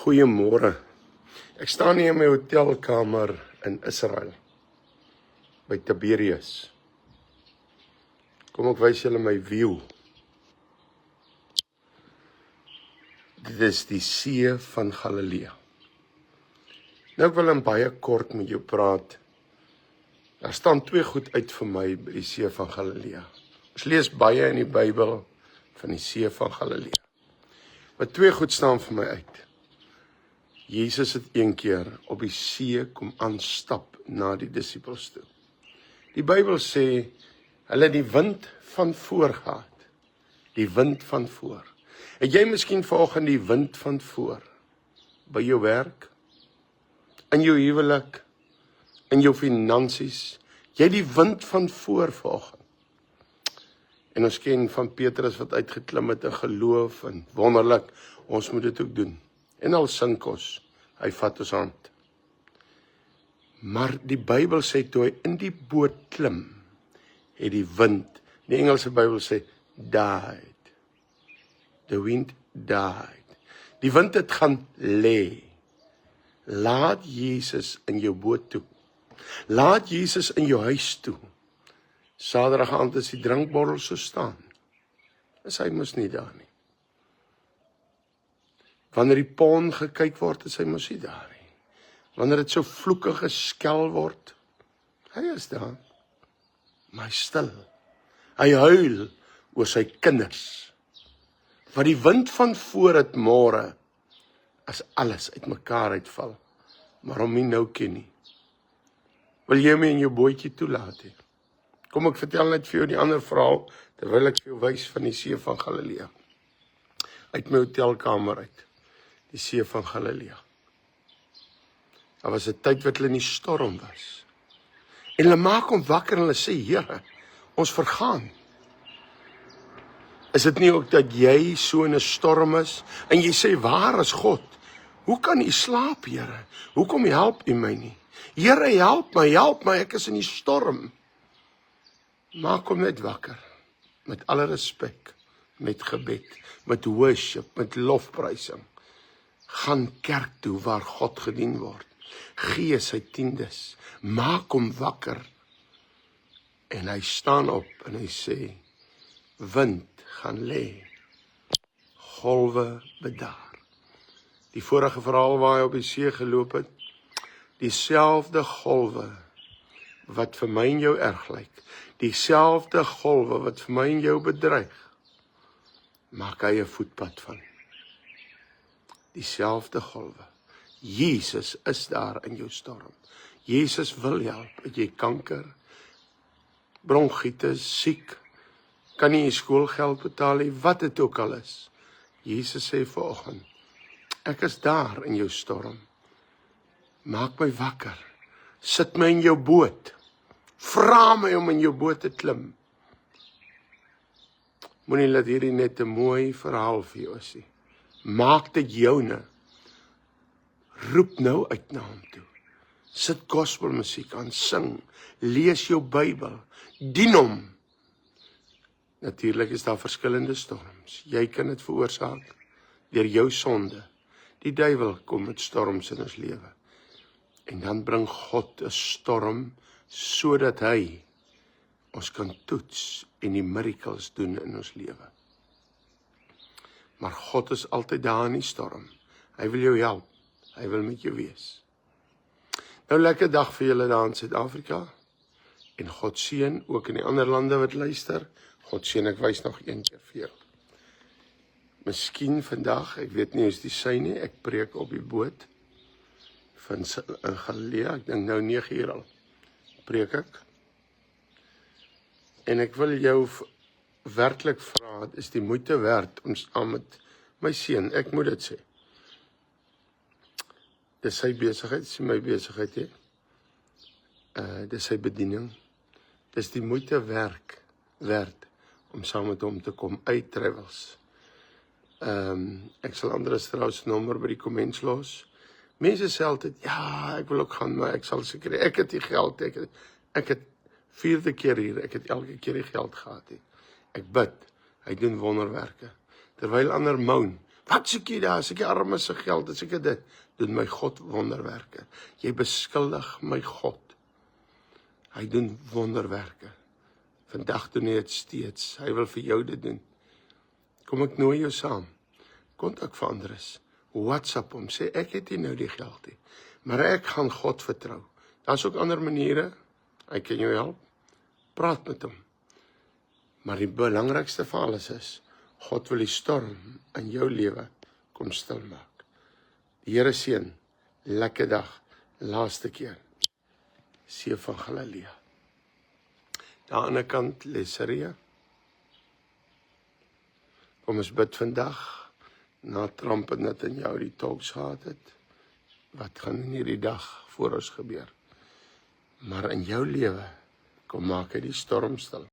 Goeiemôre. Ek staan hier in my hotelkamer in Israel, by Tiberias. Kom ek wys julle my view. Dit is die see van Galilea. Nou ek wil in baie kort met jou praat. Daar staan twee goed uit vir my by die see van Galilea. Ons lees baie in die Bybel van die see van Galilea. Maar twee goed staan vir my uit. Jesus het een keer op die see kom aanstap na die disippels toe. Die Bybel sê, hulle het die wind van voor gehad. Die wind van voor. Het jy miskien vanoggend die wind van voor? By jou werk? In jou huwelik? In jou finansies? Jy die wind van voor vanoggend. En ons ken van Petrus wat uitgeklim het in geloof en wonderlik, ons moet dit ook doen. En al sink ons, hy vat ons hand. Maar die Bybel sê, toe hy in die boot klim, het die wind, die Engelse Bybel sê, died. The wind died. Die wind het gaan lê. Laat Jesus in jou boot toe. Laat Jesus in jou huis toe. Saterdag aand as die drinkbottel so staan, is hy mos nie daar nie. Wanneer die pon gekyk word, is hy mos nie daar nie. Wanneer dit so vloekig geskel word, hy is daar. Maar hy stil. Hy huil oor sy kinders. Wat die wind van voor het môre, as alles uitmekaar uitval, maar hom nie nou ken nie. Wil jy my in jou bootjie toelaat hê? Kom ek vertel net vir jou die ander verhaal, terwyl ek vir jou wys van die see van Galilea. Uit my hotelkamer uit. Die see van Galilea. Daar was 'n tyd wat hulle in die storm was. En hulle maak hom wakker en hulle sê, Here, ons vergaan. Is dit nie ook dat jy so in 'n storm is, en jy sê, waar is God? Hoe kan u slaap, Here? Hoekom help u my nie? Here, help my, ek is in die storm. Maak hom net wakker, met alle respek, met gebed, met worship, met lofprysing. Gaan kerk toe waar God gedien word. Gee sy tiendes, maak hom wakker. En hy staan op en hy sê, wind gaan lê, golwe bedaar. Die vorige verhaal waar hy op die see geloop het, dieselfde golwe wat vir my en jou erg lyk, dieselfde golwe wat vir my en jou bedreig, maak hy 'n voetpad van. Dieselfde golwe. Jesus is daar in jou storm. Jesus wil help. Het jy kanker, bronchitis, siek, kan nie jy skoolgeld betaal nie, wat dit ook al is. Jesus sê vanoggend, ek is daar in jou storm. Maak my wakker. Sit my in jou boot. Vra my om in jou boot te klim. Moenie laat hierdie net 'n mooi verhaal vir jou is nie. Maak dit joune. Roep nou uit na hom toe. Sit gospelmusiek aan, sing, lees jou Bybel, dien hom. Natuurlik is daar verskillende storms. Jy kan dit veroorsaak deur jou sonde. Die duiwel kom met storms in ons lewe. En dan bring God 'n storm sodat hy ons kan toets en die miracles doen in ons lewe. Maar God is altyd daar in die storm. Hy wil jou help. Hy wil met jou wees. Nou lekker dag vir julle daar in Suid-Afrika. En God seën ook in die ander lande wat luister. God seën, ek wys nog een keer vir jou. Miskien vandag, ek weet nie is die sy nie, ek preek op die boot van in Galilea, ek dink nou 9 uur al, preek ek. En ek wil jou werklik vra, is die moeite werd om saam met my seun, ek moet dit sê. Dis sy besigheid, dis my besigheid hè. Dis sy bediening. Dis die moeite werd om saam met hom te kom uit travels. Ek sal Andres trouwens nommer by die comments los. Mense sê altyd, ja, ek wil ook gaan, maar ek sal seker, ek het die geld, ek het 4de keer hier, ek het elke keer die geld gehad. Ek bid, hy doen wonderwerke. Terwyl ander moan, Wat soek jy daar? As ek die armes se geld, as ek dit, doen my God wonderwerke. Jy beskuldig my God. Hy doen wonderwerke. Vandag doen hy dit steeds. Hy wil vir jou dit doen. Kom ek nooi jou saam. Kontak vir Andres. WhatsApp hom, sê ek het nie nou die geld nie, maar ek gaan God vertrou. Daar's ook ander maniere. Hy kan jou help. Praat met hom. Maar die belangrikste van alles is, God wil die storm in jou lewe kom stil maak. Die Here seën. Lekker dag. Laaste keer. See van Galilea. Daar aan die ander kant Leseria. Kom ons bid vandag, na Trump en Netanyahu die talks gehad het. Wat gaan in hierdie dag voor ons gebeur? Maar in jou lewe, kom maak hy die storm stil.